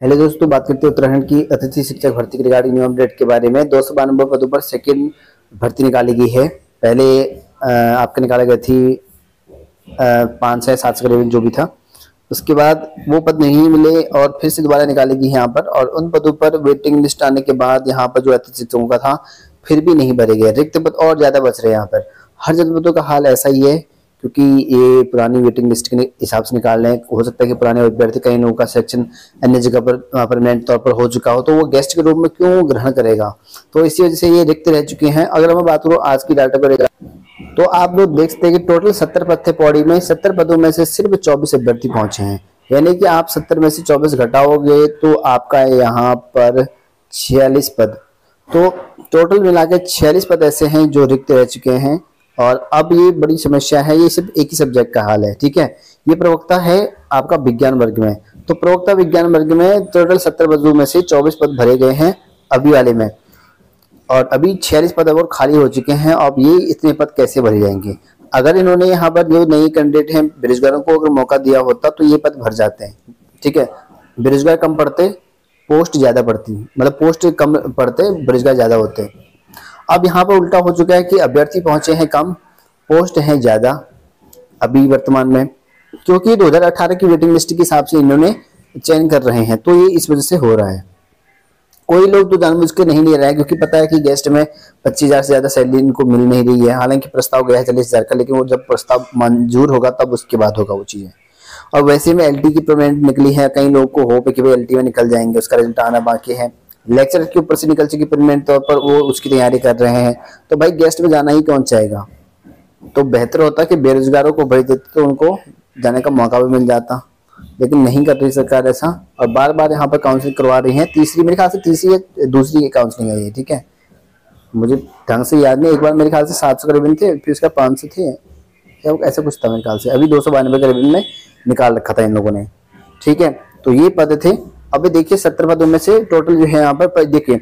Hello दोस्तों, बात करते हैं उत्तराखंड की अतिथि शिक्षक भर्ती की रिगार्डिंग न्यू अपडेट के बारे में। 292 पदों पर सेकेंड भर्ती निकाली गई है। पहले आपके निकाला गया थी 500 या 700 करीब जो भी था। उसके बाद वो पद नहीं मिले और फिर से दोबारा निकाली गई यहाँ पर, और उन पदों पर वेटिंग लिस्ट आने के बाद यहाँ पर जो अतिथि शिक्षकों का था फिर भी नहीं भरे गए। रिक्त पद और ज्यादा बच रहे हैं यहाँ पर। हर जनपदों का हाल ऐसा ही है, क्योंकि ये पुरानी वेटिंग लिस्ट के हिसाब से निकाल रहे हैं। हो सकता है कि पुराने अभ्यर्थी कई लोगों का सिलेक्शन अन्य जगह पर परमानेंट तौर पर हो चुका हो, तो वो गेस्ट के रूप में क्यों ग्रहण करेगा। तो इसी वजह से ये रिक्त रह चुके हैं। अगर मैं बात करूँ आज की डाटा को, तो आप लोग देख सकते हैं कि टोटल 70 पद थे पौड़ी में। 70 पदों में से सिर्फ 24 अभ्यर्थी पहुंचे हैं, यानी कि आप 70 में से 24 घटाओगे तो आपका यहाँ पर 46 पद। तो टोटल मिला के 46 पद ऐसे हैं जो रिक्त रह चुके हैं। और अब ये बड़ी समस्या है, ये सिर्फ एक ही सब्जेक्ट का हाल है, ठीक है। ये प्रवक्ता है आपका विज्ञान वर्ग में। तो प्रवक्ता विज्ञान वर्ग में टोटल 70 पदों में से 24 पद भरे गए हैं अभी वाले में, और अभी 46 पद और खाली हो चुके हैं। अब ये इतने पद कैसे भरे जाएंगे? अगर इन्होंने यहाँ पर जो नए कैंडिडेट हैं बेरोजगारों को अगर मौका दिया होता तो ये पद भर जाते हैं, ठीक है। बेरोजगार कम पड़ते, पोस्ट ज्यादा पड़ती, मतलब पोस्ट कम पड़ते, बेरोजगार ज्यादा होते। अब यहाँ पर उल्टा हो चुका है कि अभ्यर्थी पहुंचे हैं कम, पोस्ट हैं ज्यादा अभी वर्तमान में, क्योंकि 2018 की वेटिंग लिस्ट के हिसाब से इन्होंने चयन कर रहे हैं। तो ये इस वजह से हो रहा है। कोई लोग तो जानबूझ के नहीं ले रहा है, क्योंकि पता है कि गेस्ट में 25,000 से ज्यादा सैलरी इनको मिल नहीं रही है। हालांकि प्रस्ताव गया है 40,000 का, लेकिन वो जब प्रस्ताव मंजूर होगा तब उसके बाद होगा वो चीजें। और वैसे में एलटी की पेमेंट निकली है, कई लोगों को होप है कि भाई एलटी में निकल जाएंगे, उसका रिजल्ट आना बाकी है। लेक्चर के ऊपर से निकल चुकी पेमेंट तौर पर वो उसकी तैयारी कर रहे हैं। तो भाई गेस्ट में जाना ही कौन चाहेगा? तो बेहतर होता कि बेरोजगारों को भेज देते तो उनको जाने का मौका भी मिल जाता, लेकिन नहीं कर रही सरकार ऐसा। और बार बार यहाँ पर काउंसलिंग करवा रही है। तीसरी, मेरे ख्याल से तीसरी या दूसरी काउंसलिंग है ये, ठीक है। मुझे ढंग से याद नहीं। एक बार मेरे ख्याल से 700 करीबन थे, फिर उसका 500 थे, या ऐसा कुछ था मेरे ख्याल से। अभी 292 करीबन में निकाल रखा था इन लोगों ने, ठीक है। तो ये पद थे। अभी देखिए 70 पदों में से टोटल जो है यहाँ पर देखिए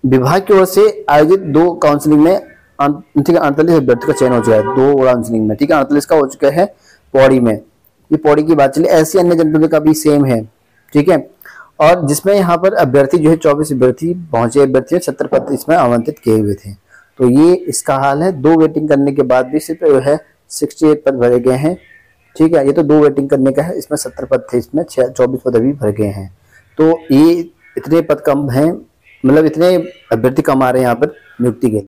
विभाग की ओर से आयोजित 2 काउंसलिंग में 48 अभ्यर्थी का चयन हो चुका है 2 काउंसलिंग में, ठीक है। 48 का हो चुका है पौड़ी में। ये पौड़ी की बात चली, ऐसी अन्य जनपदों का भी सेम है, ठीक है। और जिसमें यहाँ पर अभ्यर्थी जो है 24 अभ्यर्थी पहुंचे, अभ्यर्थी 70 पद इसमें आवंटित किए हुए थे। तो ये इसका हाल है। 2 वेटिंग करने के बाद भी सिर्फ जो है 68 पद भरे गए हैं, ठीक है। ये तो 2 वेटिंग करने का है, इसमें 70 पद थे, इसमें 24 पद अभी भर गए हैं। तो ये इतने पद कम हैं, मतलब इतने अभ्यर्थी कम आ रहे हैं यहाँ पर नियुक्ति के।